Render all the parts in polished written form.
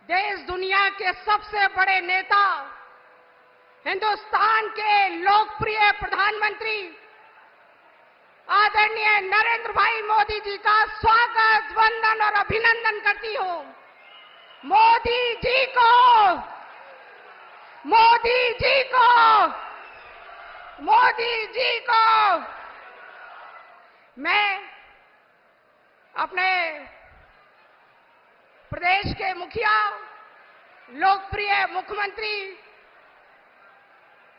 देश दुनिया के सबसे बड़े नेता, हिंदुस्तान के लोकप्रिय प्रधानमंत्री आदरणीय नरेंद्र भाई मोदी जी का स्वागत, वंदन और अभिनंदन करती हूं। मोदी जी को, मोदी जी को, मोदी जी को मैं अपने प्रदेश के मुखिया, लोकप्रिय मुख्यमंत्री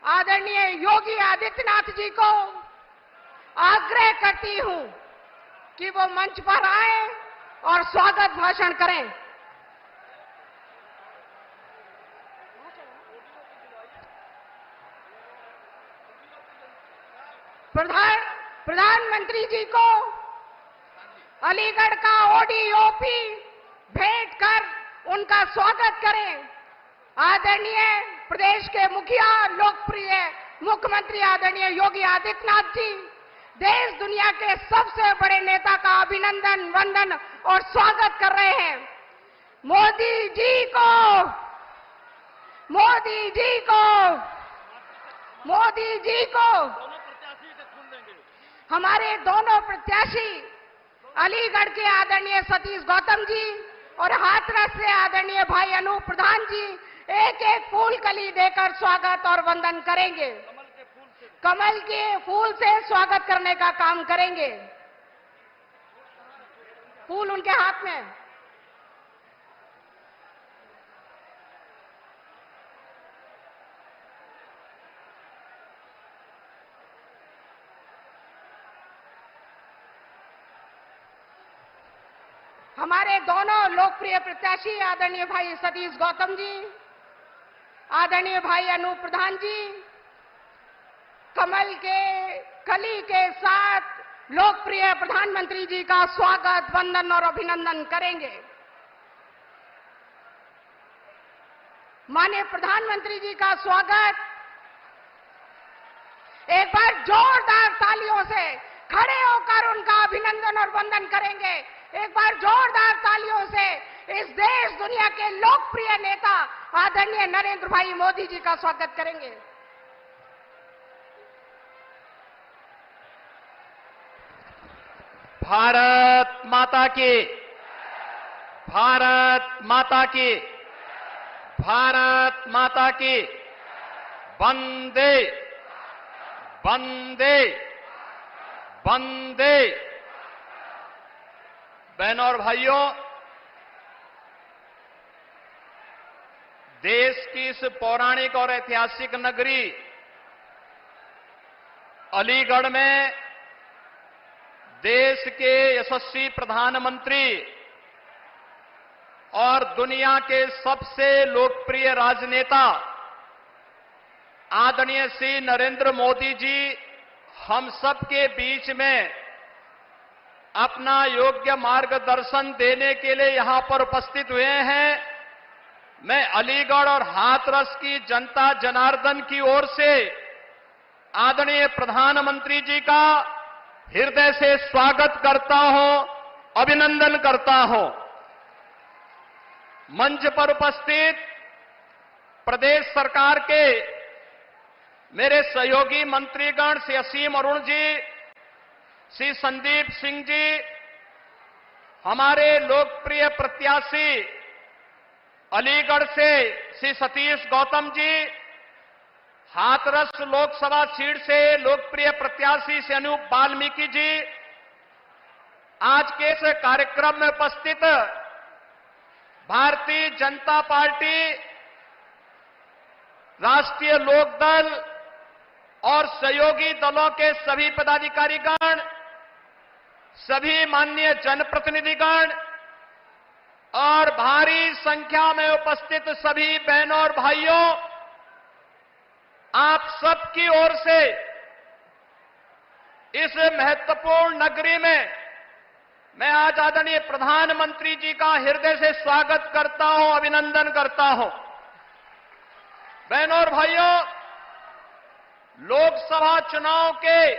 आदरणीय योगी आदित्यनाथ जी को आग्रह करती हूं कि वो मंच पर आए और स्वागत भाषण करें। प्रधानमंत्री जी को अलीगढ़ का ओडीओपी भेंट कर उनका स्वागत करें। आदरणीय प्रदेश के मुखिया, लोकप्रिय मुख्यमंत्री आदरणीय योगी आदित्यनाथ जी देश दुनिया के सबसे बड़े नेता का अभिनंदन, वंदन और स्वागत कर रहे हैं। मोदी जी को, मोदी जी को, मोदी जी को हमारे दोनों प्रत्याशी अलीगढ़ के आदरणीय सतीश गौतम जी और हाथरस से आदरणीय भाई अनूप प्रधान जी एक एक फूल कली देकर स्वागत और वंदन करेंगे। कमल के फूल से स्वागत करने का काम करेंगे। फूल उनके हाथ में। हमारे दोनों लोकप्रिय प्रत्याशी आदरणीय भाई सतीश गौतम जी, आदरणीय भाई अनूप प्रधान जी कमल के कली के साथ लोकप्रिय प्रधानमंत्री जी का स्वागत, वंदन और अभिनंदन करेंगे। माननीय प्रधानमंत्री जी का स्वागत एक बार जोरदार तालियों से खड़े होकर उनका अभिनंदन और वंदन करेंगे। एक बार जोरदार तालियों से इस देश दुनिया के लोकप्रिय नेता आदरणीय नरेंद्र भाई मोदी जी का स्वागत करेंगे। भारत माता की, भारत माता की, भारत माता की, वंदे वंदे वंदे। बहनों और भाइयों, देश की इस पौराणिक और ऐतिहासिक नगरी अलीगढ़ में देश के यशस्वी प्रधानमंत्री और दुनिया के सबसे लोकप्रिय राजनेता आदरणीय श्री नरेंद्र मोदी जी हम सब के बीच में अपना योग्य मार्गदर्शन देने के लिए यहां पर उपस्थित हुए हैं। मैं अलीगढ़ और हाथरस की जनता जनार्दन की ओर से आदरणीय प्रधानमंत्री जी का हृदय से स्वागत करता हूं, अभिनंदन करता हूं। मंच पर उपस्थित प्रदेश सरकार के मेरे सहयोगी मंत्रीगण श्री असीम अरुण जी, श्री संदीप सिंह जी, हमारे लोकप्रिय प्रत्याशी अलीगढ़ से श्री सतीश गौतम जी, हाथरस लोकसभा सीट से लोकप्रिय प्रत्याशी श्री अनूप वाल्मीकि जी, आज के इस कार्यक्रम में उपस्थित भारतीय जनता पार्टी, राष्ट्रीय लोकदल और सहयोगी दलों के सभी पदाधिकारीगण, सभी माननीय जनप्रतिनिधिगण और भारी संख्या में उपस्थित सभी बहनों और भाइयों, आप सबकी ओर से इस महत्वपूर्ण नगरी में मैं आज आदरणीय प्रधानमंत्री जी का हृदय से स्वागत करता हूं, अभिनंदन करता हूं। बहनों और भाइयों, लोकसभा चुनाव के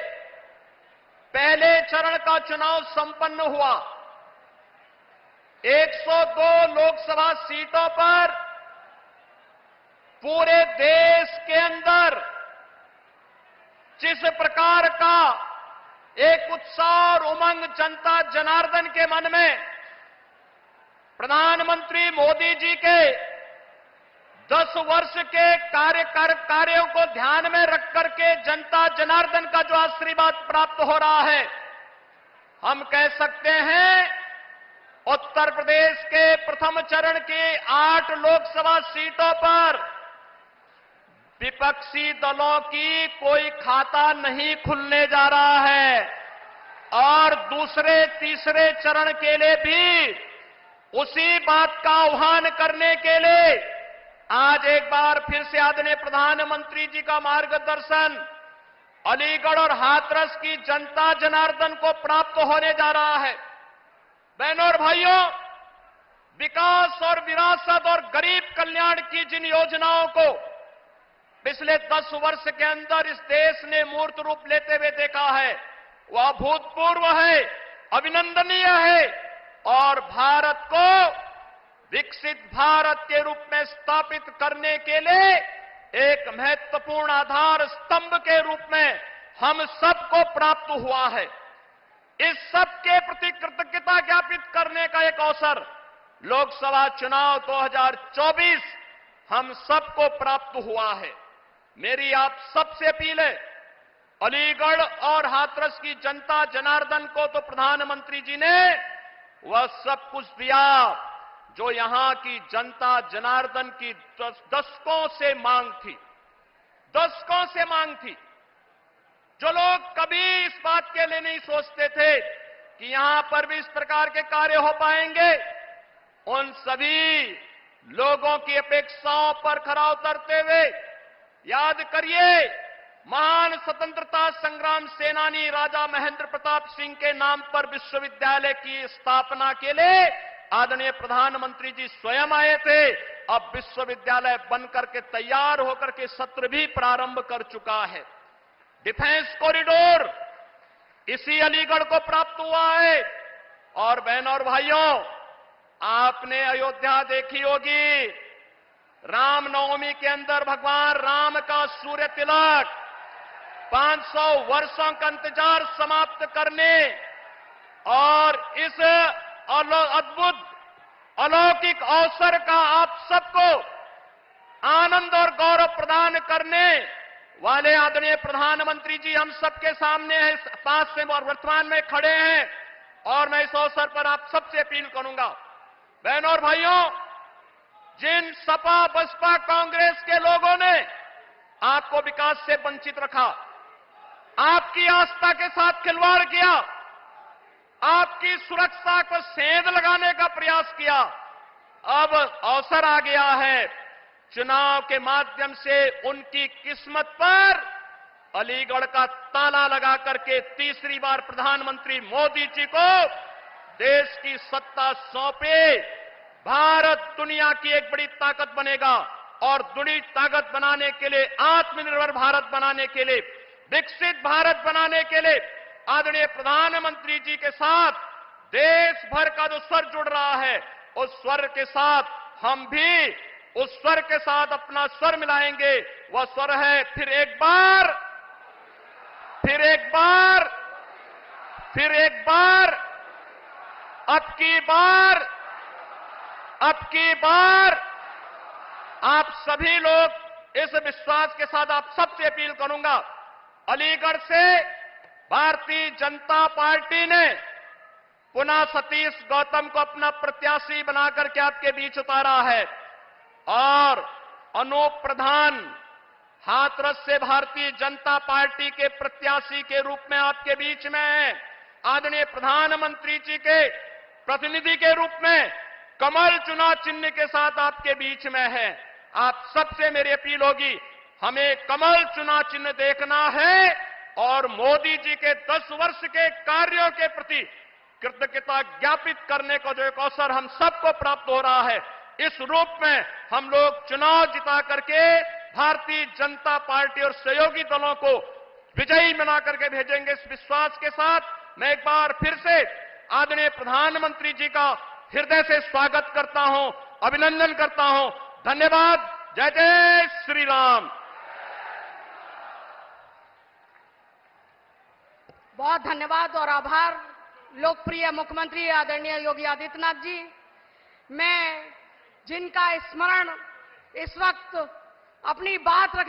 पहले चरण का चुनाव संपन्न हुआ। 102 लोकसभा सीटों पर पूरे देश के अंदर जिस प्रकार का एक उत्साह और उमंग जनता जनार्दन के मन में प्रधानमंत्री मोदी जी के 10 वर्ष के कार्यों को ध्यान में रख करके जनता जनार्दन का जो आशीर्वाद प्राप्त हो रहा है, हम कह सकते हैं उत्तर प्रदेश के प्रथम चरण की 8 लोकसभा सीटों पर विपक्षी दलों की कोई खाता नहीं खुलने जा रहा है और दूसरे तीसरे चरण के लिए भी उसी बात का आह्वान करने के लिए आज एक बार फिर से आदरणीय प्रधानमंत्री जी का मार्गदर्शन अलीगढ़ और हाथरस की जनता जनार्दन को प्राप्त होने जा रहा है। बहनों और भाइयों, विकास और विरासत और गरीब कल्याण की जिन योजनाओं को पिछले 10 वर्ष के अंदर इस देश ने मूर्त रूप लेते हुए देखा है, वह अभूतपूर्व है, अभिनंदनीय है और भारत को विकसित भारत के रूप में स्थापित करने के लिए एक महत्वपूर्ण आधार स्तंभ के रूप में हम सबको प्राप्त हुआ है। इस सब के प्रति कृतज्ञता ज्ञापित करने का एक अवसर लोकसभा चुनाव 2024 हम सबको प्राप्त हुआ है। मेरी आप सबसे अपील है, अलीगढ़ और हाथरस की जनता जनार्दन को तो प्रधानमंत्री जी ने वह सब कुछ दिया जो यहां की जनता जनार्दन की दशकों से मांग थी, दशकों से मांग थी। जो लोग कभी इस बात के लिए नहीं सोचते थे कि यहां पर भी इस प्रकार के कार्य हो पाएंगे, उन सभी लोगों की अपेक्षाओं पर खरा उतरते हुए याद करिए, महान स्वतंत्रता संग्राम सेनानी राजा महेंद्र प्रताप सिंह के नाम पर विश्वविद्यालय की स्थापना के लिए आदरणीय प्रधानमंत्री जी स्वयं आए थे। अब विश्वविद्यालय बनकर के तैयार होकर के सत्र भी प्रारंभ कर चुका है। डिफेंस कॉरिडोर इसी अलीगढ़ को प्राप्त हुआ है। और बहनों और भाइयों, आपने अयोध्या देखी होगी, रामनवमी के अंदर भगवान राम का सूर्य तिलक 500 वर्षों का इंतजार समाप्त करने और इस अद्भुत अलौकिक अवसर का आप सबको आनंद और गौरव प्रदान करने वाले आदरणीय प्रधानमंत्री जी हम सबके सामने हैं, पास से वर्तमान में खड़े हैं। और मैं इस अवसर पर आप सबसे अपील करूंगा, बहनों और भाइयों, जिन सपा बसपा कांग्रेस के लोगों ने आपको विकास से वंचित रखा, आपकी आस्था के साथ खिलवाड़ किया, आपकी सुरक्षा को सेंध लगाने का प्रयास किया, अब अवसर आ गया है चुनाव के माध्यम से उनकी किस्मत पर अलीगढ़ का ताला लगा करके तीसरी बार प्रधानमंत्री मोदी जी को देश की सत्ता सौंपे। भारत दुनिया की एक बड़ी ताकत बनेगा और बड़ी ताकत बनाने के लिए, आत्मनिर्भर भारत बनाने के लिए, विकसित भारत बनाने के लिए आदरणीय प्रधानमंत्री जी के साथ देश भर का जो स्वर जुड़ रहा है, उस स्वर के साथ हम भी उस स्वर के साथ अपना स्वर मिलाएंगे। वह स्वर है फिर एक बार, फिर एक बार, फिर एक बार, अब की बार, अब की बार। आप सभी लोग इस विश्वास के साथ आप सबसे अपील करूंगा, अलीगढ़ से भारतीय जनता पार्टी ने पुनः सतीश गौतम को अपना प्रत्याशी बनाकर के आपके बीच उतारा है और अनूप प्रधान हाथरस से भारतीय जनता पार्टी के प्रत्याशी के रूप में आपके बीच में है। आदरणीय प्रधानमंत्री जी के प्रतिनिधि के रूप में कमल चुनाव चिन्ह के साथ आपके बीच में है। आप सबसे मेरी अपील होगी, हमें कमल चुनाव चिन्ह देखना है और मोदी जी के 10 वर्ष के कार्यों के प्रति कृतज्ञता ज्ञापित करने का जो एक अवसर हम सबको प्राप्त हो रहा है, इस रूप में हम लोग चुनाव जिता करके भारतीय जनता पार्टी और सहयोगी दलों को विजयी बना करके भेजेंगे। इस विश्वास के साथ मैं एक बार फिर से आदरणीय प्रधानमंत्री जी का हृदय से स्वागत करता हूं, अभिनंदन करता हूं। धन्यवाद। जय जय श्री राम। बहुत धन्यवाद और आभार लोकप्रिय मुख्यमंत्री आदरणीय योगी आदित्यनाथ जी। मैं जिनका स्मरण इस वक्त अपनी बात रखने